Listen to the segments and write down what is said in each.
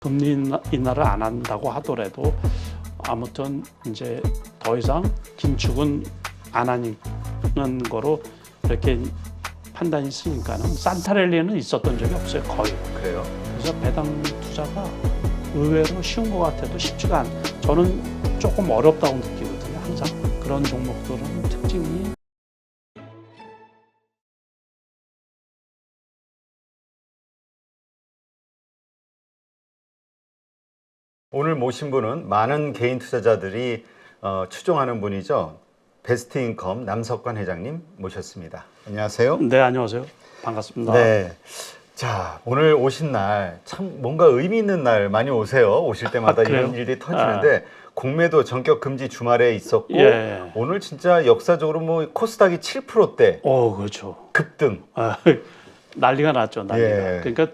금리 인하를 안 한다고 하더라도 아무튼 이제 더 이상 긴축은 안 하는 거로 이렇게 판단이 있으니까는 산타랠리는 있었던 적이 없어요, 거의. 그래요? 그래서 배당 투자가 의외로 쉬운 것 같아도 쉽지가 않아요. 저는 조금 어렵다고 느끼거든요, 항상. 그런 종목들은 특징이 오늘 모신 분은 많은 개인 투자자들이 추종하는 분이죠. 베스트인컴 남석관 회장님 모셨습니다. 안녕하세요. 네, 안녕하세요. 반갑습니다. 네. 자, 오늘 오신 날 참 뭔가 의미 있는 날 많이 오세요. 오실 때마다 이런 일들이 터지는데 공매도 전격 금지 주말에 있었고 예. 오늘 진짜 역사적으로 뭐 코스닥이 7%대 그렇죠. 급등. 난리가 났죠, 난리가. 예. 그러니까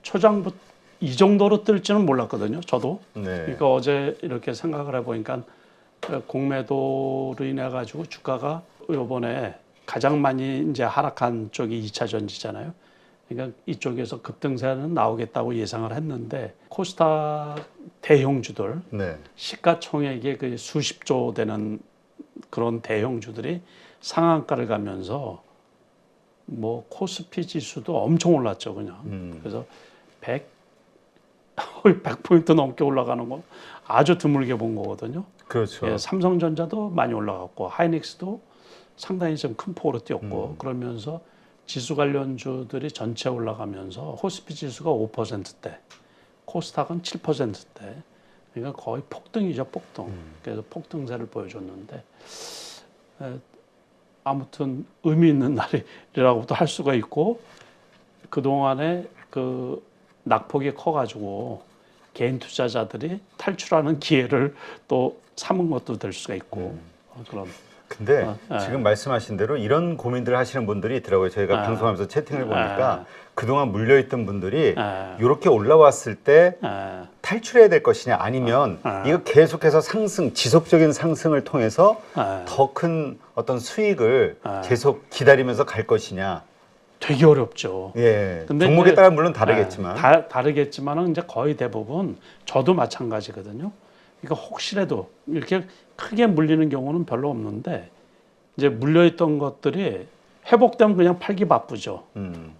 초장부터 이 정도로 뜰지는 몰랐거든요, 저도. 네. 그러니까 어제 이렇게 생각을 해보니까 공매도로 인해 가지고 주가가 이번에 가장 많이 이제 하락한 쪽이 2차 전지잖아요. 그러니까 이쪽에서 급등세는 나오겠다고 예상을 했는데 코스닥 대형주들 네. 시가총액이 그 수십조 되는 그런 대형주들이 상한가를 가면서 뭐 코스피 지수도 엄청 올랐죠, 그냥. 그래서 100포인트 넘게 올라가는 건 아주 드물게 본 거거든요. 그렇죠. 예, 삼성전자도 많이 올라갔고 하이닉스도 상당히 좀 큰 폭으로 뛰었고 그러면서 지수 관련주들이 전체 올라가면서 코스피 지수가 5%대, 코스닥은 7%대. 그러니까 거의 폭등이죠, 폭등. 그래서 폭등세를 보여줬는데 아무튼 의미 있는 날이라고도 할 수가 있고 그동안에 그 낙폭이 커가지고 개인 투자자들이 탈출하는 기회를 또 삼은 것도 될 수가 있고 그런. 근데 지금 말씀하신 대로 이런 고민들을 하시는 분들이 있더라고요. 저희가 방송하면서 채팅을 보니까 그동안 물려있던 분들이 이렇게 올라왔을 때 탈출해야 될 것이냐 아니면 이거 계속해서 상승, 지속적인 상승을 통해서 더 큰 어떤 수익을 계속 기다리면서 갈 것이냐. 되게 어렵죠. 예. 근데 종목에 이제, 따라 물론 다르겠지만. 다르겠지만은 이제 거의 대부분 저도 마찬가지거든요. 그러니까 혹시라도 이렇게 크게 물리는 경우는 별로 없는데 이제 물려있던 것들이 회복되면 그냥 팔기 바쁘죠.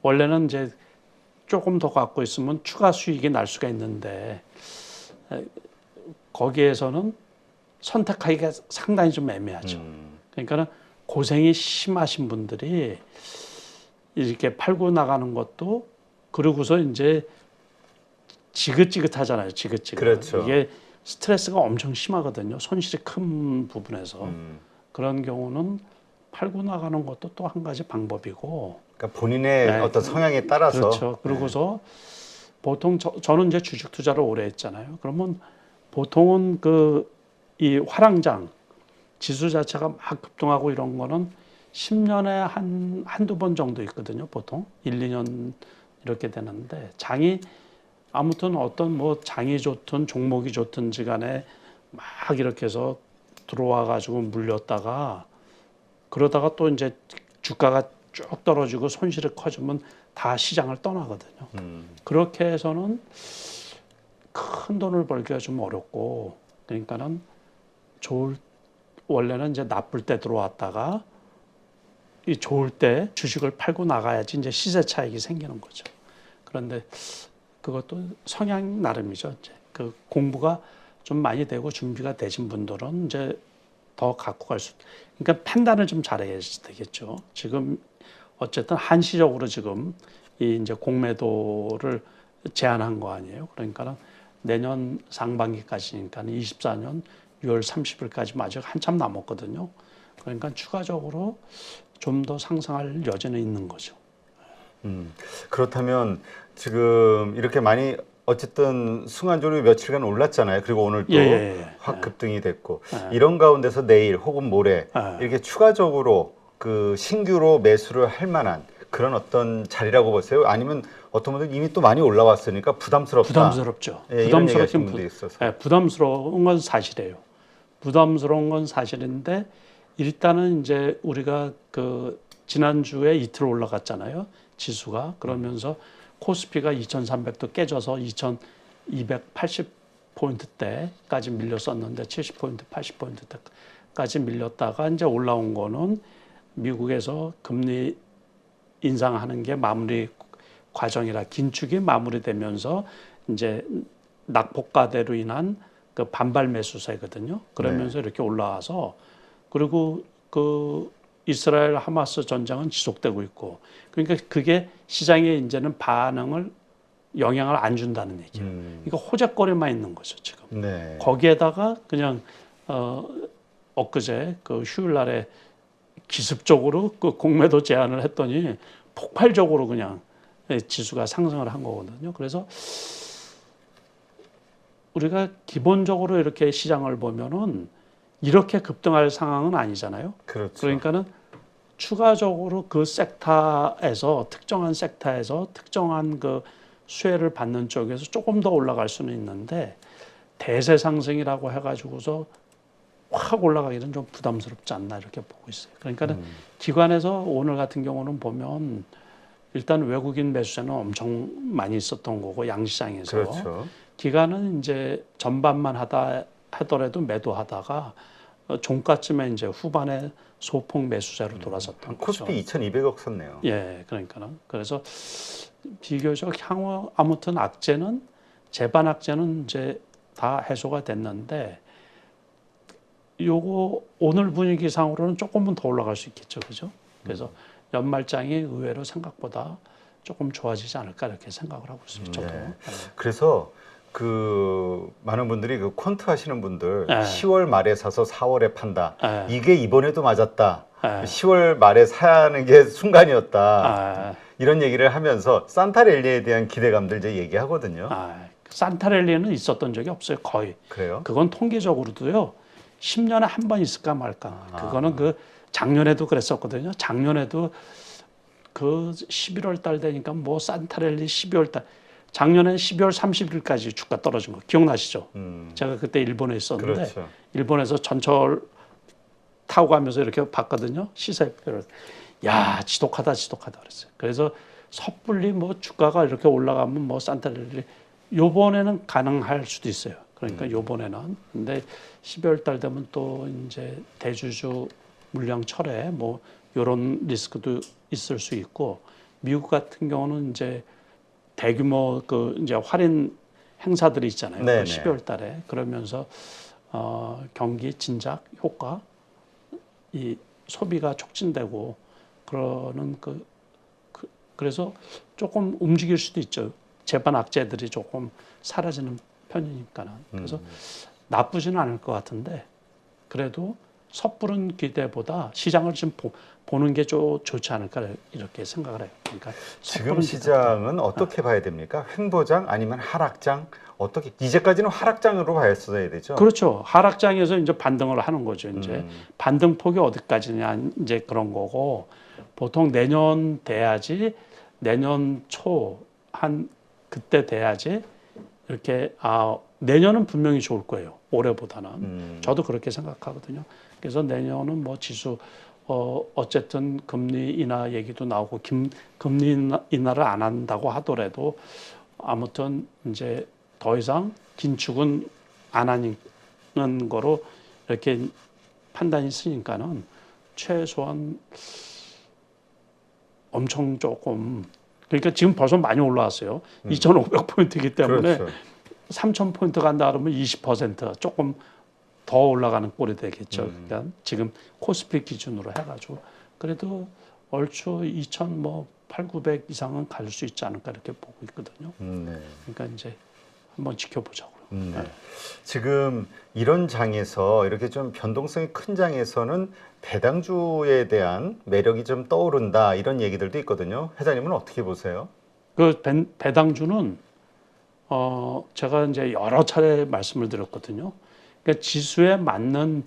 원래는 이제 조금 더 갖고 있으면 추가 수익이 날 수가 있는데 거기에서는 선택하기가 상당히 좀 애매하죠. 그러니까는 고생이 심하신 분들이 이렇게 팔고 나가는 것도 그러고서 이제 지긋지긋하잖아요. 지긋지긋. 그렇죠. 이게 스트레스가 엄청 심하거든요. 손실이 큰 부분에서. 그런 경우는 팔고 나가는 것도 또 한 가지 방법이고. 그러니까 본인의 어떤 성향에 따라서. 그렇죠. 그러고서 보통 저는 이제 주식 투자를 오래 했잖아요. 그러면 보통은 이 화랑장 지수 자체가 막 급등하고 이런 거는 10년에 한두 번 정도 있거든요. 보통 1, 2년 이렇게 되는데 장이 아무튼 어떤 뭐 장이 좋든 종목이 좋든지 간에 막 이렇게 해서 들어와 가지고 물렸다가 그러다가 또 이제 주가가 쭉 떨어지고 손실이 커지면 다 시장을 떠나거든요. 그렇게 해서는 큰 돈을 벌기가 좀 어렵고 그러니까는 원래는 이제 나쁠 때 들어왔다가 이 좋을 때 주식을 팔고 나가야지 이제 시세 차익이 생기는 거죠. 그런데 그것도 성향 나름이죠. 이제 그 공부가 좀 많이 되고 준비가 되신 분들은 이제 더 갖고 갈 수. 그러니까 판단을 좀 잘해야 되겠죠. 지금 어쨌든 한시적으로 지금 이 이제 공매도를 제한한 거 아니에요. 그러니까 내년 상반기까지니까 24년 6월 30일까지 아직 한참 남았거든요. 그러니까 추가적으로 좀 더 상승할 여지는 있는 거죠. 그렇다면 지금 이렇게 많이 어쨌든 순간적으로 며칠간 올랐잖아요. 그리고 오늘 또 확 급등이 됐고 이런 가운데서 내일 혹은 모레 이렇게 추가적으로 그 신규로 매수를 할 만한 그런 어떤 자리라고 보세요? 아니면 어떤 분들 이미 또 많이 올라왔으니까 부담스럽다. 부담스럽죠. 예, 부담스럽긴 분들이 있어서. 부담스러운 건 사실이에요. 부담스러운 건 사실인데 일단은 이제 우리가 그 지난주에 이틀 올라갔잖아요. 지수가. 그러면서 코스피가 2300도 깨져서 280포인트대까지 밀렸었는데 70포인트, 80포인트대까지 밀렸다가 이제 올라온 거는 미국에서 금리 인상하는 게 마무리 과정이라 긴축이 마무리되면서 이제 낙폭과대로 인한 그 반발 매수세거든요. 그러면서 이렇게 올라와서 그리고 그 이스라엘 하마스 전쟁은 지속되고 있고 그러니까 그게 시장에 이제는 반응을 영향을 안 준다는 얘기예요. 그러니까 호재거리만 있는 거죠 지금. 네. 거기에다가 그냥 엊그제 그 휴일날에 기습적으로 그 공매도 제한을 했더니 폭발적으로 그냥 지수가 상승을 한 거거든요. 그래서 우리가 기본적으로 이렇게 시장을 보면은 이렇게 급등할 상황은 아니잖아요. 그렇죠. 그러니까는 추가적으로 그 섹터에서 특정한 섹터에서 특정한 그 수혜를 받는 쪽에서 조금 더 올라갈 수는 있는데 대세 상승이라고 해가지고서 확 올라가기는 좀 부담스럽지 않나 이렇게 보고 있어요. 그러니까는 기관에서 오늘 같은 경우는 보면 일단 외국인 매수세는 엄청 많이 있었던 거고 양시장에서 그렇죠. 기관은 이제 전반만 하더라도 매도하다가 종가쯤에 이제 후반에 소폭 매수세로 돌아섰던 거죠. 코스피 2,200억 썼네요. 예, 그러니까는 그래서 비교적 향후 아무튼 악재는 재반 악재는 이제 다 해소가 됐는데 요거 오늘 분위기상으로는 조금은 더 올라갈 수 있겠죠, 그죠? 그래서 연말장이 의외로 생각보다 조금 좋아지지 않을까 이렇게 생각을 하고 있습니다. 저도. 네. 그래서 그 많은 분들이 그 퀀트 하시는 분들 네. 10월 말에 사서 4월에 판다. 네. 이게 이번에도 맞았다. 네. 10월 말에 사야 하는 게 순간이었다. 네. 이런 얘기를 하면서 산타랠리에 대한 기대감들 이제 얘기하거든요. 산타랠리는 있었던 적이 없어요, 거의. 그래요? 그건 통계적으로도요. 10년에 한 번 있을까 말까. 그거는 그 작년에도 그랬었거든요. 작년에도 그 11월 달 되니까 뭐 산타랠리 12월 달. 작년에 12월 30일까지 주가 떨어진 거 기억나시죠? 제가 그때 일본에 있었는데 그렇죠. 일본에서 전철 타고 가면서 이렇게 봤거든요. 시세표를. 야, 지독하다 그랬어요. 그래서 섣불리 뭐 주가가 이렇게 올라가면 뭐 산타랠리 요번에는 가능할 수도 있어요. 그러니까 요번에는. 근데 12월 달 되면 또 이제 대주주 물량 철회 뭐 요런 리스크도 있을 수 있고 미국 같은 경우는 이제 대규모 그 이제 할인 행사들이 있잖아요. 그 12월 달에. 그러면서 경기 진작 효과 이 소비가 촉진되고 그러는 그래서 조금 움직일 수도 있죠. 재반 악재들이 조금 사라지는 편이니까는. 그래서 나쁘지는 않을 것 같은데 그래도 섣부른 기대보다 시장을 좀 보는 게 좋지 않을까 이렇게 생각을 해요. 그러니까 지금 시장은 어떻게 봐야 됩니까? 횡보장 아니면 하락장? 어떻게 이제까지는 하락장으로 봤어야 되죠? 그렇죠. 하락장에서 이제 반등을 하는 거죠. 이제 반등 폭이 어디까지냐 이제 그런 거고 보통 내년 돼야지 내년 초 한 그때 돼야지 이렇게 내년은 분명히 좋을 거예요. 올해보다는. 저도 그렇게 생각하거든요. 그래서 내년은 뭐 지수 어쨌든 금리 인하 얘기도 나오고 금리 인하를 안 한다고 하더라도 아무튼 이제 더 이상 긴축은 안 하는 거로 이렇게 판단이 있으니까는 최소한 엄청 조금 그러니까 지금 벌써 많이 올라왔어요. 2,500포인트이기 때문에 그렇죠. 3,000포인트 간다 그러면 20% 조금 더 올라가는 꼴이 되겠죠. 그러니까 지금 코스피 기준으로 해가지고 그래도 얼추 2,800 이상은 갈 수 있지 않을까 이렇게 보고 있거든요. 네. 그러니까 이제 한번 지켜보자고요. 네. 지금 이런 장에서 이렇게 좀 변동성이 큰 장에서는 배당주에 대한 매력이 좀 떠오른다 이런 얘기들도 있거든요. 회장님은 어떻게 보세요? 그 배당주는 제가 이제 여러 차례 말씀을 드렸거든요. 그러니까 지수에 맞는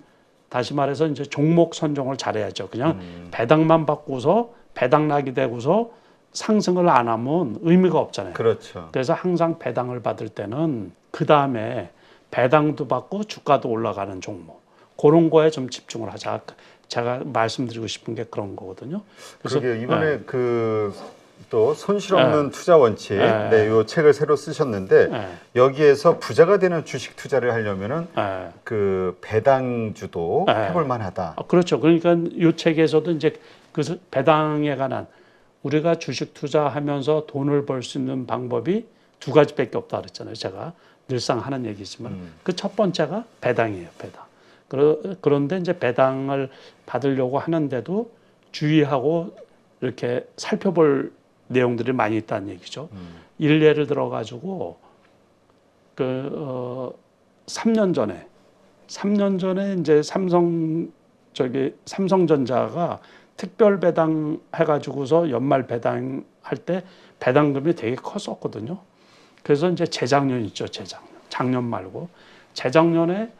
다시 말해서 이제 종목 선정을 잘해야죠. 그냥 배당만 받고서 배당락이 되고서 상승을 안 하면 의미가 없잖아요. 그렇죠. 그래서 항상 배당을 받을 때는 그 다음에 배당도 받고 주가도 올라가는 종목 그런 거에 좀 집중을 하자. 제가 말씀드리고 싶은 게 그런 거거든요. 그래서 이번에 그 또 손실 없는 투자 원칙, 네, 요 책을 새로 쓰셨는데 여기에서 부자가 되는 주식 투자를 하려면은 그 배당주도 해볼 만하다. 그렇죠. 그러니까 이 책에서도 이제 그 배당에 관한 우리가 주식 투자하면서 돈을 벌 수 있는 방법이 두 가지밖에 없다 그랬잖아요. 제가 늘상 하는 얘기지만 그 첫 번째가 배당이에요. 배당. 그런데 이제 배당을 받으려고 하는데도 주의하고 이렇게 살펴볼 내용들이 많이 있다는 얘기죠. 일례를 들어 가지고 3년 전에 이제 삼성전자가 특별 배당 해가지고서 연말 배당할 때 배당금이 되게 컸었거든요. 그래서 이제 재작년 있죠, 작년 말고 재작년에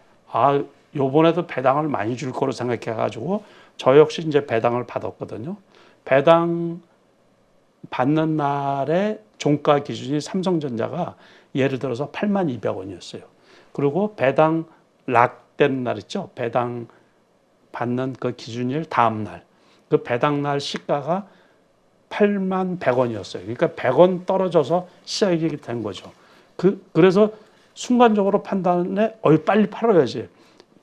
요번에도 배당을 많이 줄 거로 생각해가지고 저 역시 이제 배당을 받았거든요. 배당 받는 날에 종가 기준이 삼성전자가 예를 들어서 82,200원이었어요. 그리고 배당 락되는 날 있죠. 배당 받는 그 기준일 다음 날. 그 배당 날 시가가 81,100원이었어요. 그러니까 100원 떨어져서 시작이 된 거죠. 그래서 순간적으로 판단에 빨리 팔아야지.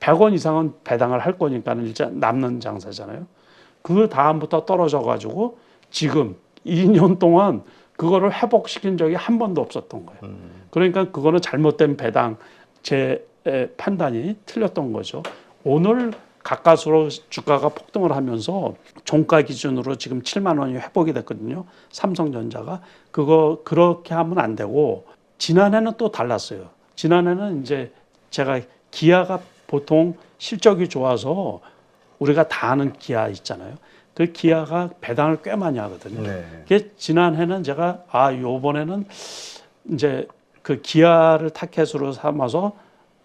100원 이상은 배당을 할 거니까는 일단 남는 장사잖아요. 그 다음부터 떨어져 가지고 지금 2년 동안 그거를 회복시킨 적이 한 번도 없었던 거예요. 그러니까 그거는 잘못된 배당 제 판단이 틀렸던 거죠. 오늘 가까스로 주가가 폭등을 하면서 종가 기준으로 지금 7만 원이 회복이 됐거든요. 삼성전자가 그렇게 하면 안 되고 지난해는 또 달랐어요. 지난해는 이제 제가 기아가 보통 실적이 좋아서 우리가 다 아는 기아 있잖아요. 그 기아가 배당을 꽤 많이 하거든요. 네. 지난해는 제가 요번에는 이제 그 기아를 타켓으로 삼아서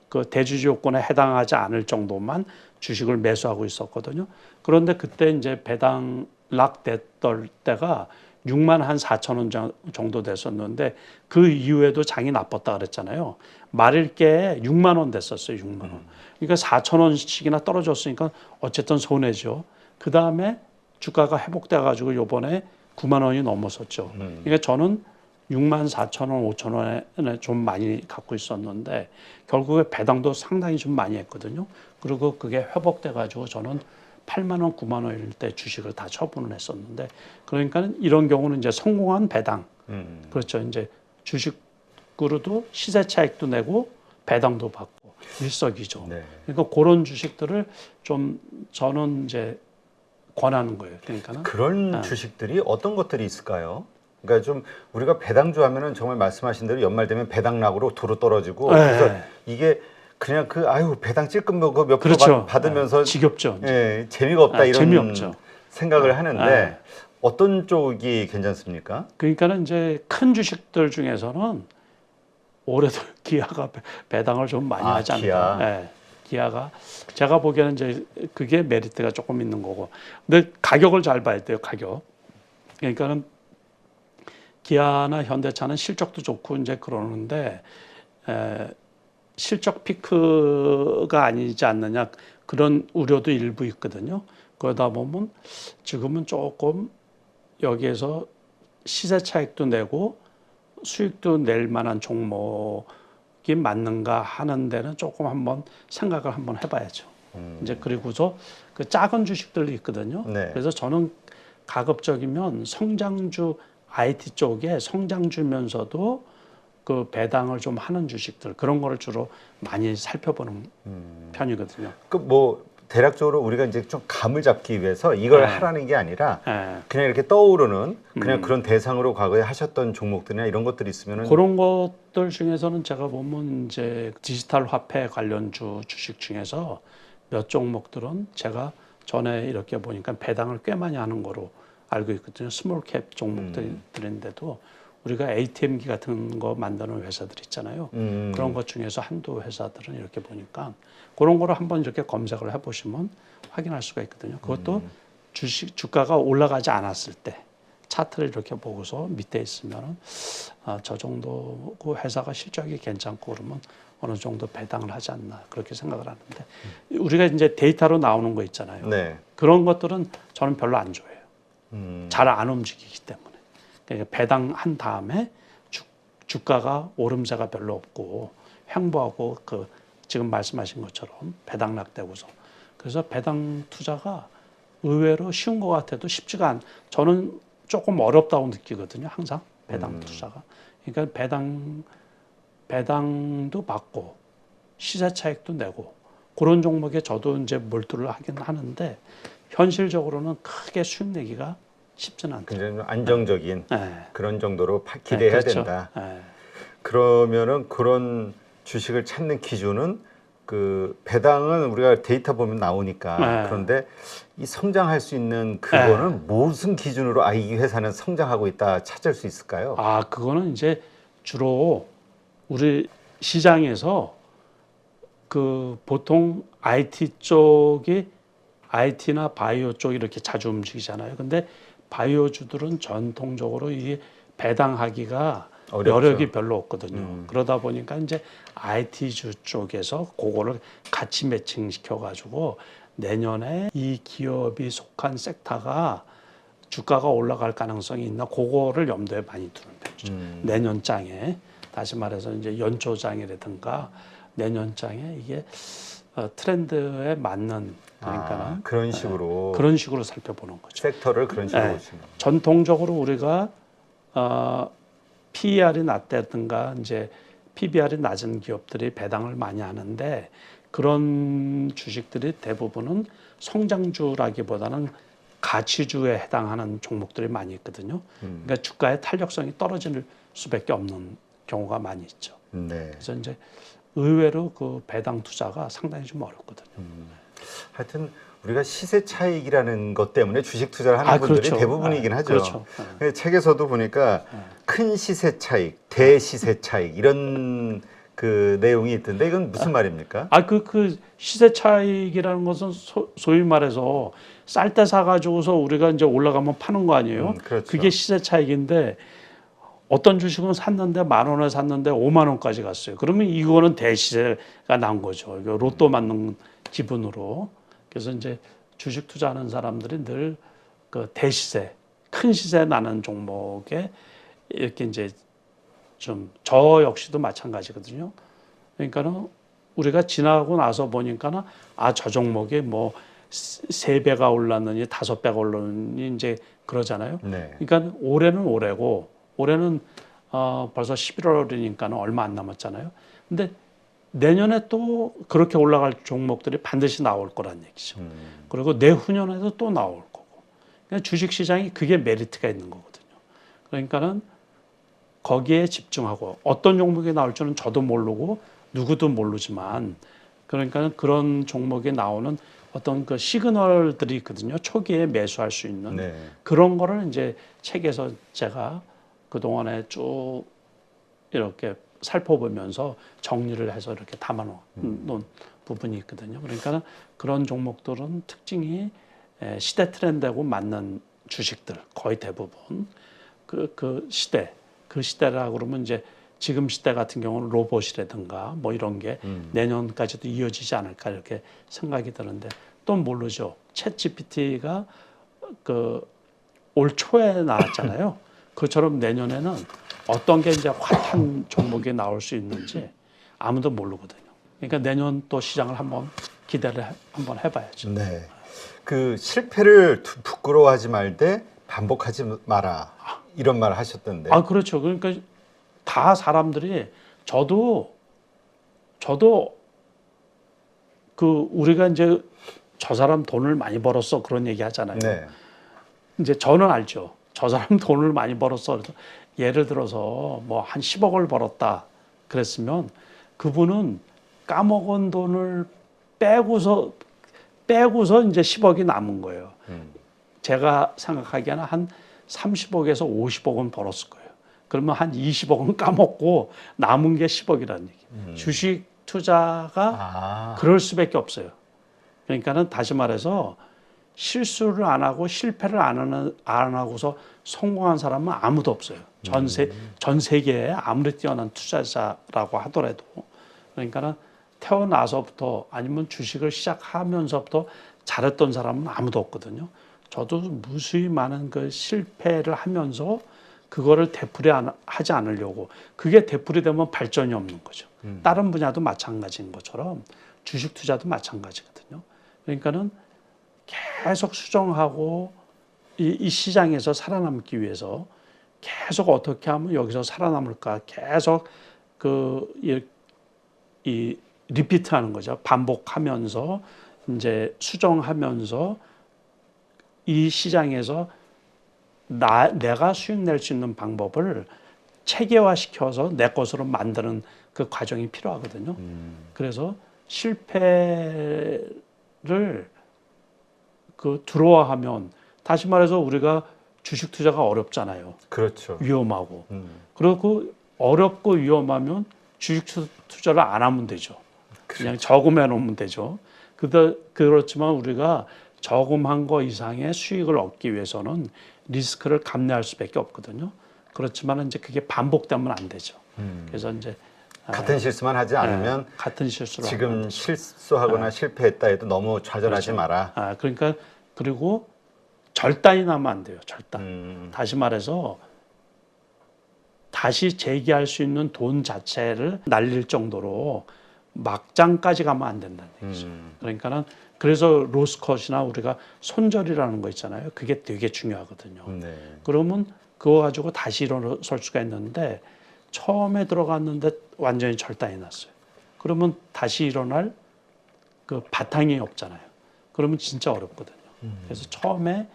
그 대주주 요건에 해당하지 않을 정도만 주식을 매수하고 있었거든요. 그런데 그때 이제 배당 락됐던 때가 64,000원 정도 됐었는데 그 이후에도 장이 나빴다 그랬잖아요. 말일께 6만 원 됐었어요. 6만 원. 그러니까 4,000원씩이나 떨어졌으니까 어쨌든 손해죠. 그 다음에 주가가 회복돼 가지고 요번에 9만 원이 넘었었죠. 그러니까 저는 64,000원, 5,000원에 좀 많이 갖고 있었는데 결국에 배당도 상당히 좀 많이 했거든요. 그리고 그게 회복돼 가지고 저는 8만 원, 9만 원일 때 주식을 다 처분을 했었는데 그러니까 이런 경우는 이제 성공한 배당. 그렇죠. 이제 주식으로도 시세 차익도 내고 배당도 받고 일석이조. 네. 그러니까 그런 주식들을 좀 저는 이제 권하는 거예요. 그러니까는 그런 주식들이 어떤 것들이 있을까요? 그러니까 좀 우리가 배당주 하면은 정말 말씀하신 대로 연말 되면 배당락으로 도로 떨어지고 그래서 이게 그냥 배당 찔끔 몇 프로 받으면서 지겹죠. 재미가 없다 이런 재미없죠. 생각을 하는데 어떤 쪽이 괜찮습니까? 그러니까는 이제 큰 주식들 중에서는 올해도 기아가 배당을 좀 많이 하지 않을까. 네, 기아가 제가 보기에는 이제 그게 메리트가 조금 있는 거고. 근데 가격을 잘 봐야 돼요. 가격. 그러니까는 기아나 현대차는 실적도 좋고 이제 그러는데 실적 피크가 아니지 않느냐 그런 우려도 일부 있거든요. 그러다 보면 지금은 조금 여기에서 시세 차익도 내고 수익도 낼 만한 종목이 맞는가 하는 데는 조금 한번 생각을 한번 해봐야죠. 이제 그리고서 그 작은 주식들이 있거든요. 네. 그래서 저는 가급적이면 성장주 IT 쪽에 성장주면서도 그 배당을 좀 하는 주식들 그런 거를 주로 많이 살펴보는 편이거든요. 그 뭐 대략적으로 우리가 이제 좀 감을 잡기 위해서 이걸 하라는 게 아니라 그냥 이렇게 떠오르는 그냥 그런 대상으로 과거에 하셨던 종목들이나 이런 것들이 있으면은 그런 것들 중에서는 제가 보면 이제 디지털 화폐 관련주 주식 중에서 몇 종목들은 제가 전에 이렇게 보니까 배당을 꽤 많이 하는 거로 알고 있거든요. 스몰캡 종목들인데도 우리가 ATM기 같은 거 만드는 회사들 있잖아요. 그런 것 중에서 한두 회사들은 이렇게 보니까 그런 거를 한번 이렇게 검색을 해보시면 확인할 수가 있거든요. 그것도 주가가 올라가지 않았을 때 차트를 이렇게 보고서 밑에 있으면은 저 정도 그 회사가 실적이 괜찮고 그러면 어느 정도 배당을 하지 않나 그렇게 생각을 하는데 우리가 이제 데이터로 나오는 거 있잖아요. 네. 그런 것들은 저는 별로 안 좋아해요. 잘 안 움직이기 때문에. 그러니까 배당한 다음에 주가가 오름세가 별로 없고 횡보하고 그 지금 말씀하신 것처럼 배당락되고서 그래서 배당 투자가 의외로 쉬운 것 같아도 쉽지가 않. 저는 조금 어렵다고 느끼거든요. 항상 배당 투자가. 그러니까 배당도 받고 시세 차익도 내고 그런 종목에 저도 이제 몰두를 하긴 하는데 현실적으로는 크게 수익 내기가 쉽지는 않다. 굉장히 안정적인 네. 그런 정도로 기대해야 그렇죠. 된다. 네. 그러면은 그런 주식을 찾는 기준은 그 배당은 우리가 데이터 보면 나오니까 네. 그런데 이 성장할 수 있는 그거는 무슨 기준으로 이 회사는 성장하고 있다 찾을 수 있을까요? 그거는 이제 주로 우리 시장에서 그 보통 IT 쪽이 IT나 바이오 쪽 이렇게 자주 움직이잖아요. 근데 바이오주들은 전통적으로 이 배당하기가 어렵죠. 여력이 별로 없거든요. 그러다 보니까 이제 IT주 쪽에서 그거를 같이 매칭시켜 가지고 내년에 이 기업이 속한 섹터가 주가가 올라갈 가능성이 있나 그거를 염두에 많이 두는 편이죠. 내년장에 다시 말해서 이제 연초장이라든가 내년장에 이게 트렌드에 맞는 그러니까는 그런 식으로 그런 식으로 살펴보는 거죠. 섹터를 그런 식으로 보시는 거예요. 전통적으로 우리가 PER이 낮다든가 이제 PBR이 낮은 기업들이 배당을 많이 하는데 그런 주식들이 대부분은 성장주라기보다는 가치주에 해당하는 종목들이 많이 있거든요. 그러니까 주가의 탄력성이 떨어질 수밖에 없는 경우가 많이 있죠. 네. 그래서 이제 의외로 그 배당 투자가 상당히 좀 어렵거든요. 하여튼 우리가 시세 차익이라는 것 때문에 주식 투자를 하는 분들이 그렇죠. 대부분이긴 하죠. 그렇죠. 근데 책에서도 보니까 큰 시세 차익, 대시세 차익 이런 그 내용이 있던데 이건 무슨 말입니까? 그 시세 차익이라는 것은 소위 말해서 쌀 때 사가지고서 우리가 이제 올라가면 파는 거 아니에요? 그렇죠. 그게 시세 차익인데 어떤 주식은 샀는데 10,000원에 샀는데 50,000원까지 갔어요. 그러면 이거는 대시세가 난 거죠. 이거 로또 맞는 기분으로. 그래서 이제 주식 투자하는 사람들이 늘 그 대시세, 큰 시세 나는 종목에 이렇게 이제 좀 저 역시도 마찬가지거든요. 그러니까는 우리가 지나고 나서 보니까는 저 종목이 뭐 3배가 올랐느니 5배가 올랐느니 이제 그러잖아요. 네. 그러니까 올해는 올해고 올해는 벌써 11월이니까는 얼마 안 남았잖아요. 근데 내년에 또 그렇게 올라갈 종목들이 반드시 나올 거란 얘기죠. 그리고 내후년에도 또 나올 거고. 그러니까 주식 시장이 그게 메리트가 있는 거거든요. 그러니까는 거기에 집중하고 어떤 종목이 나올 줄은 저도 모르고 누구도 모르지만 그러니까 그런 종목에 나오는 어떤 그 시그널들이 있거든요. 초기에 매수할 수 있는 네. 그런 거를 이제 책에서 제가 그동안에 쭉 이렇게 살펴보면서 정리를 해서 이렇게 담아놓은 부분이 있거든요. 그러니까 그런 종목들은 특징이 시대 트렌드하고 맞는 주식들 거의 대부분 그 시대라고 그러면 이제 지금 시대 같은 경우는 로봇이라든가 뭐 이런 게 내년까지도 이어지지 않을까 이렇게 생각이 드는데 또 모르죠. 챗 GPT가 그 올 초에 나왔잖아요. 그처럼 내년에는 어떤 게 이제 핫한 종목이 나올 수 있는지 아무도 모르거든요. 그러니까 내년 또 시장을 한번 기대를 한번 해봐야죠. 네. 그 실패를 부끄러워하지 말되 반복하지 마라 이런 말을 하셨던데. 그렇죠. 그러니까 다 사람들이 저도 그 우리가 이제 저 사람 돈을 많이 벌었어 그런 얘기 하잖아요. 네. 이제 저는 알죠. 저 사람 돈을 많이 벌었어. 그래서 예를 들어서 뭐 한 10억을 벌었다 그랬으면 그분은 까먹은 돈을 빼고서 이제 10억이 남은 거예요. 제가 생각하기에는 한 30억에서 50억은 벌었을 거예요. 그러면 한 20억은 까먹고 남은 게 10억이라는 얘기예요. 주식 투자가 그럴 수밖에 없어요. 그러니까는 다시 말해서 실수를 안 하고 실패를 안 하고서 성공한 사람은 아무도 없어요. 전 세계에 아무리 뛰어난 투자자라고 하더라도 그러니까는 태어나서부터 아니면 주식을 시작하면서부터 잘했던 사람은 아무도 없거든요. 저도 무수히 많은 그 실패를 하면서 그거를 되풀이하지 않으려고. 그게 되풀이되면 발전이 없는 거죠. 다른 분야도 마찬가지인 것처럼 주식 투자도 마찬가지거든요. 그러니까는 계속 수정하고 이 시장에서 살아남기 위해서 계속 어떻게 하면 여기서 살아남을까 계속 이 리피트하는 거죠. 반복하면서 이제 수정하면서 이 시장에서 내가 수익 낼 수 있는 방법을 체계화시켜서 내 것으로 만드는 그 과정이 필요하거든요. 그래서 실패를 두려워하면 다시 말해서 우리가 주식 투자가 어렵잖아요. 그렇죠. 위험하고. 그리고 어렵고 위험하면 주식 투자를 안 하면 되죠. 그냥 저금해 놓으면 되죠. 그렇지만 우리가 저금한 거 이상의 수익을 얻기 위해서는 리스크를 감내할 수밖에 없거든요. 그렇지만 이제 그게 반복되면 안 되죠. 그래서 이제 같은 실수만 하지 않으면 같은 실수를 지금 실수하거나 실패했다 해도 너무 좌절하지 그렇죠. 마라. 그러니까 그리고 절단이 나면 안 돼요. 절단. 다시 말해서 다시 재기할 수 있는 돈 자체를 날릴 정도로 막장까지 가면 안 된다는 얘기죠. 그러니까는 그래서 로스컷이나 우리가 손절이라는 거 있잖아요. 그게 되게 중요하거든요. 네. 그러면 그거 가지고 다시 일어설 수가 있는데 처음에 들어갔는데 완전히 절단이 났어요. 그러면 다시 일어날 그 바탕이 없잖아요. 그러면 진짜 어렵거든요. 그래서 처음에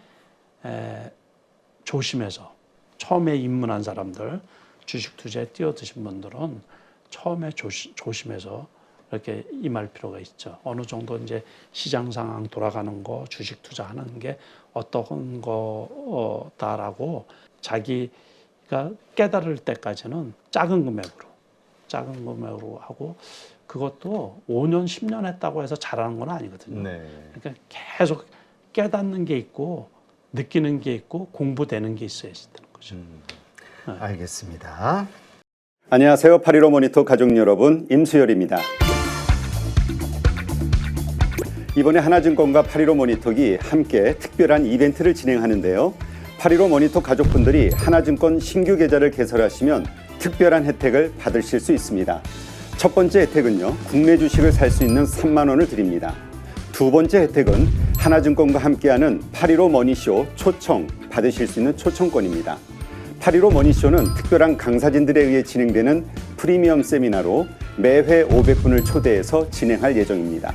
조심해서 처음에 입문한 사람들 주식 투자에 뛰어드신 분들은 처음에 조심해서 이렇게 임할 필요가 있죠. 어느 정도 이제 시장 상황 돌아가는 거, 주식 투자하는 게 어떤 거다라고 자기가 깨달을 때까지는 작은 금액으로 하고 그것도 5년, 10년 했다고 해서 잘하는 건 아니거든요. 네. 그러니까 계속 깨닫는 게 있고 느끼는 게 있고 공부되는 게 있어야 되는 거죠. 알겠습니다. 안녕하세요. 8.15 모니터 가족 여러분, 임수열입니다. 이번에 하나증권과 8.15 모니터기 함께 특별한 이벤트를 진행하는데요. 8.15 모니터 가족분들이 하나증권 신규 계좌를 개설하시면 특별한 혜택을 받으실 수 있습니다. 첫 번째 혜택은요, 국내 주식을 살 수 있는 3만 원을 드립니다. 두 번째 혜택은 하나증권과 함께하는 8.15 머니쇼 초청 받으실 수 있는 초청권입니다. 8.15 머니쇼는 특별한 강사진들에 의해 진행되는 프리미엄 세미나로 매회 500분을 초대해서 진행할 예정입니다.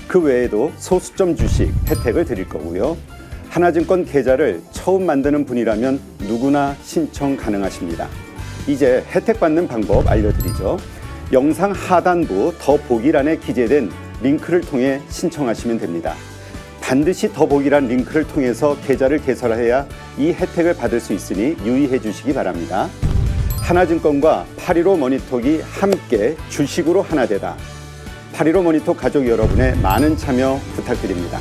그 외에도 소수점 주식 혜택을 드릴 거고요. 하나증권 계좌를 처음 만드는 분이라면 누구나 신청 가능하십니다. 이제 혜택 받는 방법 알려드리죠. 영상 하단부 더보기란에 기재된 링크를 통해 신청하시면 됩니다. 반드시 더보기란 링크를 통해서 계좌를 개설해야 이 혜택을 받을 수 있으니 유의해 주시기 바랍니다. 하나증권과 8.15 모니터기 함께 주식으로 하나 되다. 8.15 모니터 가족 여러분의 많은 참여 부탁드립니다.